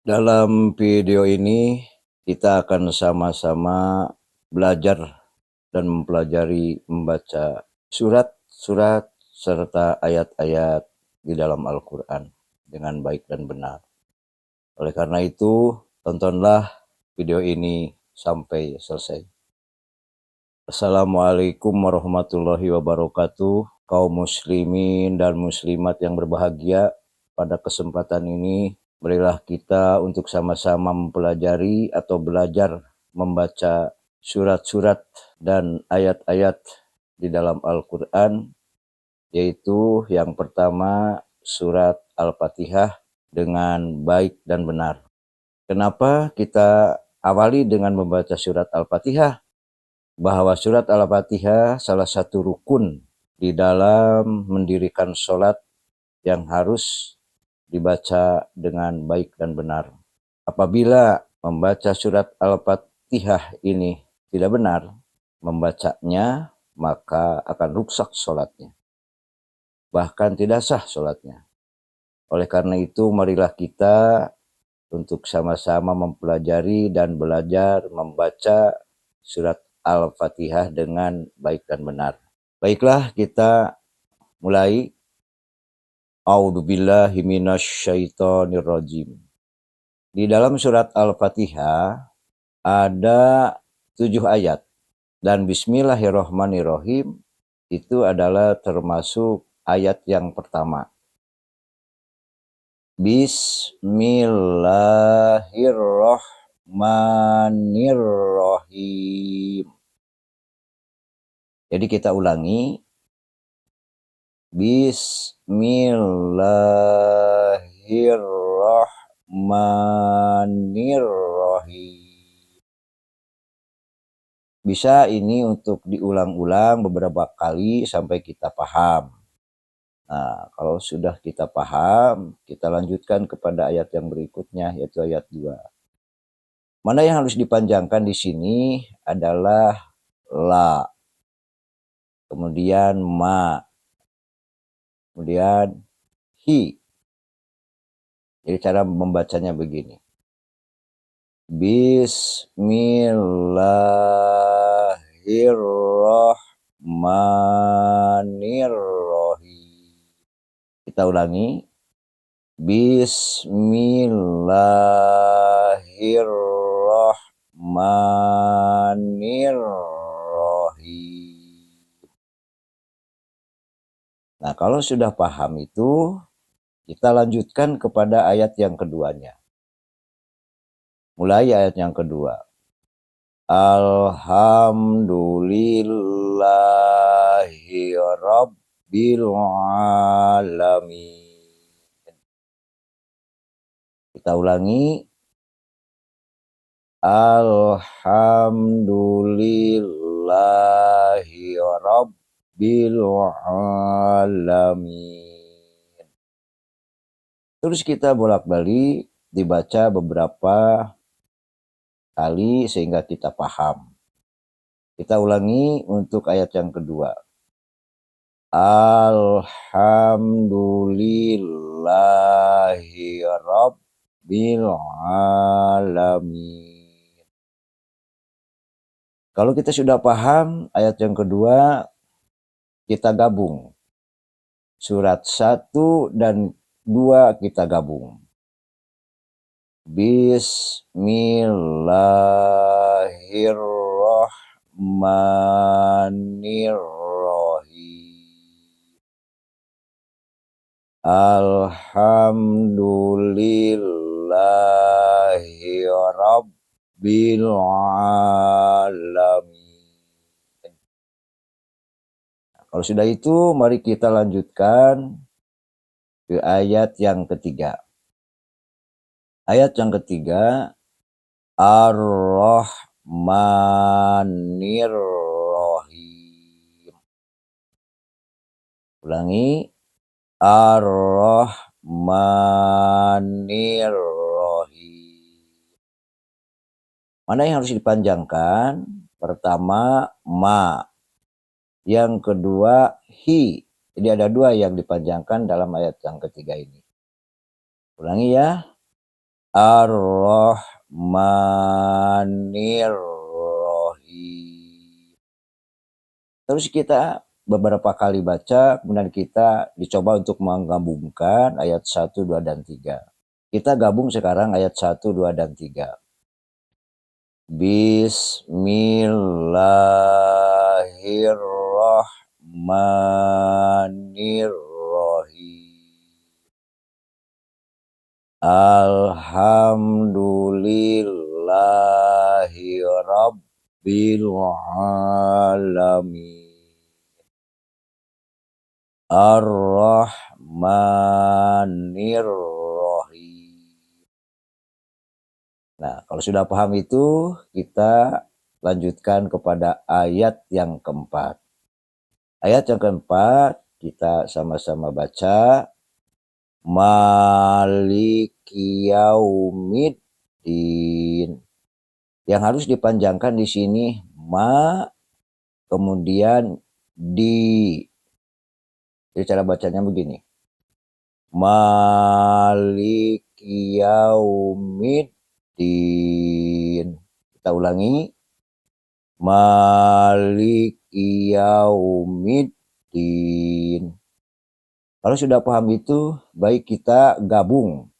Dalam video ini kita akan sama-sama belajar dan mempelajari membaca surat-surat serta ayat-ayat di dalam Al-Quran dengan baik dan benar. Oleh karena itu, tontonlah video ini sampai selesai. Assalamualaikum warahmatullahi wabarakatuh. Kaum muslimin dan muslimat yang berbahagia, pada kesempatan ini marilah kita untuk sama-sama mempelajari atau belajar membaca surat-surat dan ayat-ayat di dalam Al-Quran, yaitu yang pertama surat Al-Fatihah dengan baik dan benar. Kenapa kita awali dengan membaca surat Al-Fatihah? Bahwa surat Al-Fatihah salah satu rukun di dalam mendirikan sholat yang harus dibaca dengan baik dan benar. Apabila membaca surat Al-Fatihah ini tidak benar membacanya, maka akan rusak sholatnya, bahkan tidak sah sholatnya. Oleh karena itu, marilah kita untuk sama-sama mempelajari dan belajar membaca surat Al-Fatihah dengan baik dan benar. Baiklah, kita mulai. A'udzubillahi minasyaitonirrajim. Di dalam surat Al-Fatihah ada 7 ayat. Dan bismillahirrahmanirrahim itu adalah termasuk ayat yang pertama. Bismillahirrahmanirrahim. Jadi kita ulangi. Bismillahirrahmanirrahim. Bisa ini untuk diulang-ulang beberapa kali sampai kita paham. Nah, kalau sudah kita paham, kita lanjutkan kepada ayat yang berikutnya, yaitu ayat 2. Mana yang harus dipanjangkan di sini adalah la, kemudian ma, kemudian hi. Jadi cara membacanya begini. Bismillahirrahmanirrahim. Kita ulangi. Bismillahirrahmanirrahim. Nah, kalau sudah paham itu, kita lanjutkan kepada ayat yang keduanya. Mulai ayat yang kedua. Alhamdulillahi Rabbil Alamin. Kita ulangi. Alhamdulillahi Rabbil Alamin. Terus kita bolak-balik dibaca beberapa kali sehingga kita paham. Kita ulangi untuk ayat yang kedua. Alhamdulillahi Rabbil Alamin. Kalau kita sudah paham ayat yang kedua, kita gabung. Surat 1 dan 2 kita gabung. Bismillahirrahmanirrahim. Alhamdulillahi Rabbil Alamin. Nah, kalau sudah itu, mari kita lanjutkan ke ayat yang ketiga. Ayat yang ketiga, Ar-Rahmanir-Rahim. Ulangi. Ar-Rahmanir-Rahim. Mana yang harus dipanjangkan? Pertama, ma. Yang kedua, hi. Jadi ada 2 yang dipanjangkan dalam ayat yang ketiga ini. Ulangi ya. Ar-Rahmanir-Rahim. Terus kita beberapa kali baca, kemudian kita dicoba untuk menggabungkan ayat 1, 2, dan 3. Kita gabung sekarang ayat 1, 2, dan 3. Bismillahirrahmanirrahim. Alhamdulillahi Rabbil Alamin. Ar-Rahmanir-Rahim. Nah, kalau sudah paham itu, kita lanjutkan kepada ayat yang keempat. Ayat yang keempat, kita sama-sama baca. Maliki yaumiddin. Yang harus dipanjangkan di sini ma, kemudian di. Jadi cara bacanya begini. Maliki yaumiddin. Kita ulangi. Maliki yaumiddin. Kalau sudah paham itu, baik kita gabung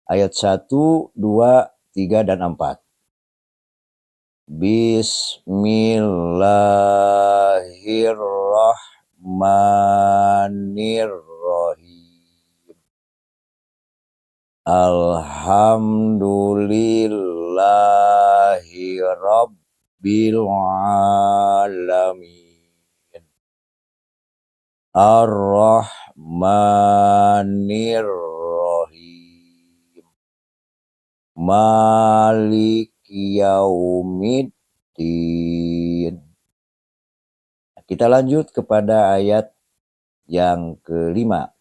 ayat 1, 2, 3, dan 4. Bismillahirrahmanirrahim. Alhamdulillahi Rabbil Alamin. Ar-Rahmanir-Rahim. Maliki yaumiddin. Kita lanjut kepada ayat yang kelima.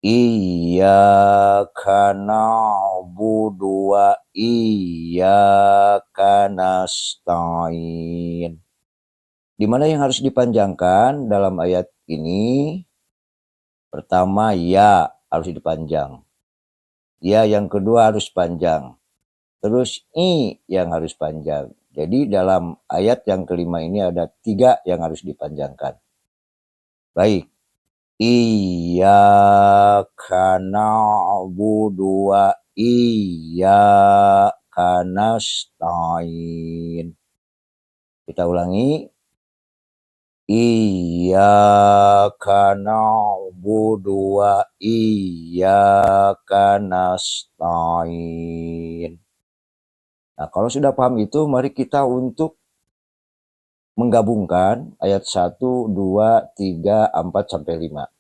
Iyyaka na'budu wa iyyaka nasta'in. Di mana yang harus dipanjangkan dalam ayat ini? Pertama, ya harus dipanjang. Ya yang kedua harus panjang. Terus i yang harus panjang. Jadi dalam ayat yang kelima ini ada 3 yang harus dipanjangkan. Baik. Iyyaka na'budu wa iyyaka nasta'in. Kita ulangi. Iyyaka na'budu wa iyyaka nasta'in. Nah, kalau sudah paham itu, mari kita untuk menggabungkan ayat 1, 2, 3, 4, sampai 5.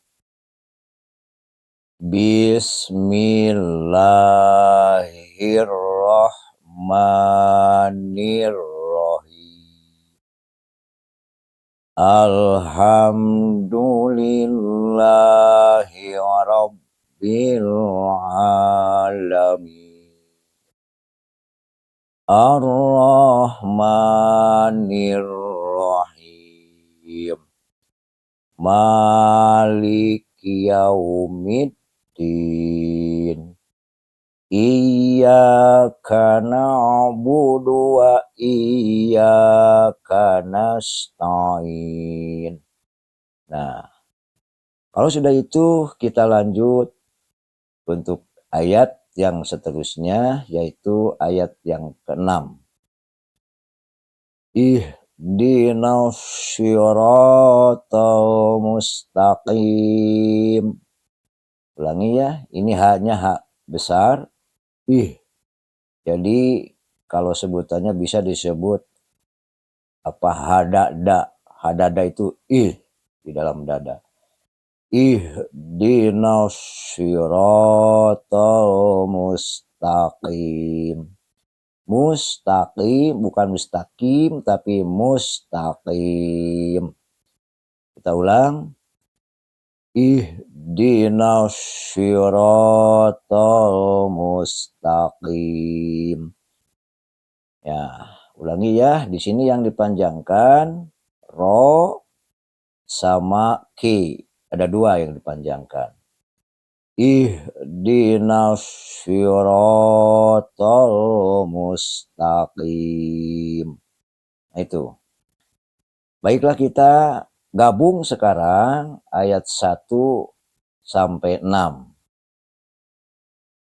Bismillahirrahmanirrahim. Alhamdulillahi Rabbil Alamin. Ar-Rahmanir-Rahim. Maliki yaumiddin. Iyyaka na'budu wa iyyaka nasta'in. Nah, kalau sudah itu kita lanjut untuk ayat yang seterusnya, yaitu ayat yang ke-6. Ihdinas siratal mustaqim. Ulangi ya, ini haknya hak besar. Jadi kalau sebutannya bisa disebut hadada. Hadada itu di dalam dada. Ihdinas siratal mustaqim. Mustaqim bukan mustaqim tapi mustaqim. Kita ulang. Ihdinas siratal mustaqim. Ya, ulangi ya. Di sini yang dipanjangkan ro sama ki. Ada 2 yang dipanjangkan. ihdinas siratal mustaqim. Nah, itu. Baiklah, kita gabung sekarang ayat 1 sampai 6.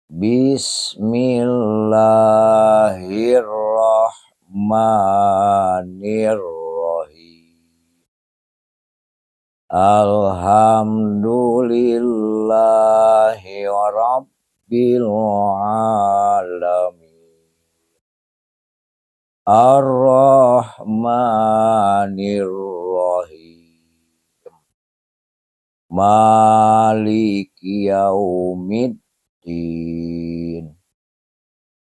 Bismillahirrahmanirrahim. Alhamdulillahi rabbil alamin. Ar-Rahmanir-Rahim. Maliki yaumiddin.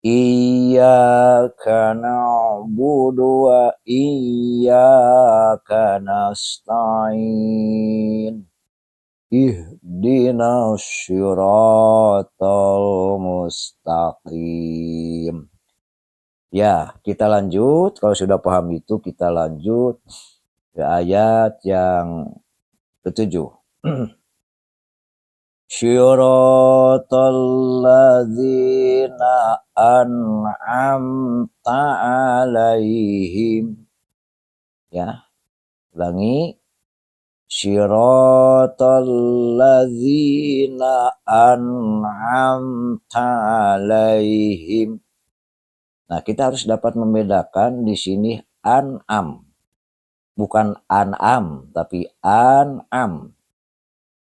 Iyyaka na'budu wa iyyaka nasta'in. Ihdinas siratal mustaqim. Ya, kita lanjut. Kalau sudah paham itu, kita lanjut ke ayat yang ketujuh. Syiratal ladzina an'amta alaihim. Ya, ulangi. Syiratal ladzina an'amta alaihim. Nah, kita harus dapat membedakan di sini an'am. Bukan an'am, tapi an'am.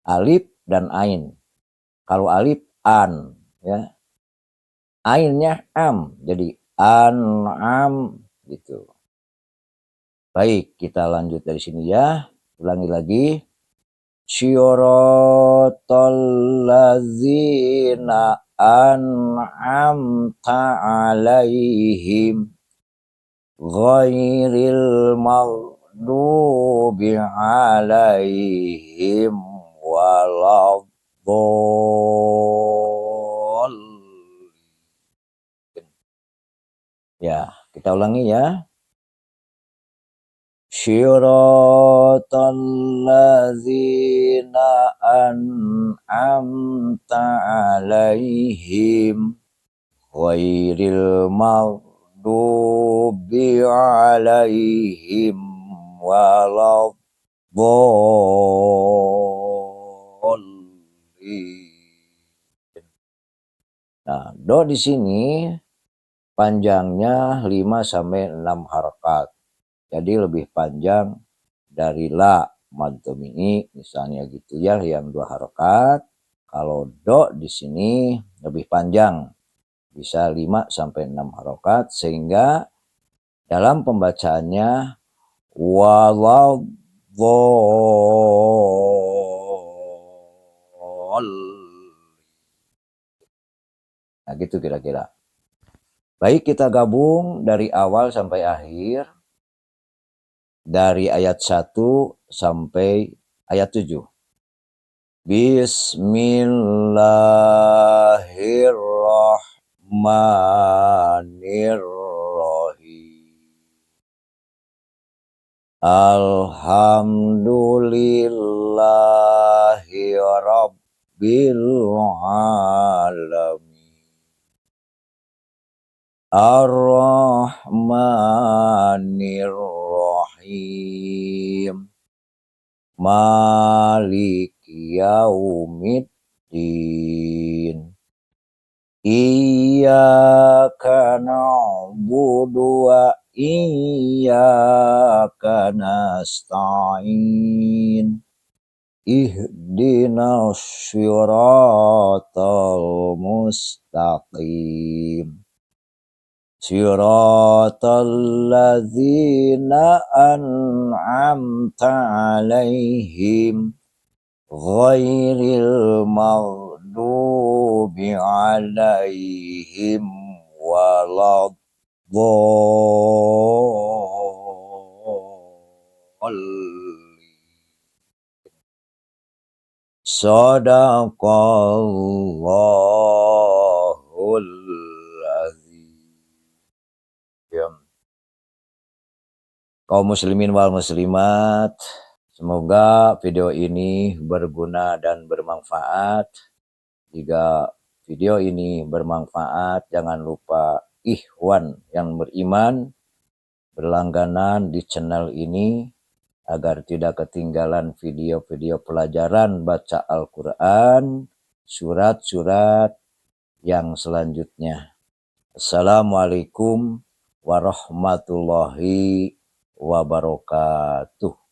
Alif dan ain. Kalau alif an, ya. Ainnya am, jadi an'am gitu. Baik, kita lanjut dari sini ya. Ulangi lagi. Syiratal ladzina an'amta alaihim ghairil maghdubi alaihim waladdallin. Ya, kita ulangi ya. Syiratal ladzina an'amta alaihim ghairil maghdubi alaihim waladdallin. Nah, do di sini panjangnya 5 sampai 6 harakat. Jadi lebih panjang dari la mad domini misalnya gitu ya, yang 2 harakat. Kalau do di sini lebih panjang, bisa 5 sampai 6 harakat, sehingga dalam pembacaannya waladdallin. Nah, gitu kira-kira. Baik, kita gabung dari awal sampai akhir. Dari ayat 1 sampai ayat 7. Bismillahirrahmanirrahim. Alhamdulillahi rabbil alamin. Ar-Rahmanir-Rahim. Maliki yaumiddin. Iyyaka na'budu wa iyyaka nasta'in. Ihdinas siratal mustaqim. Syiratal ladzina an'amta alaihim ghairil maghdubi alaihim waladdallin. Shadaqallahul kaum muslimin wal muslimat, semoga video ini berguna dan bermanfaat. Jika video ini bermanfaat, jangan lupa ikhwan yang beriman berlangganan di channel ini agar tidak ketinggalan video-video pelajaran baca Al-Quran, surat-surat yang selanjutnya. Assalamualaikum warahmatullahi wabarakatuh.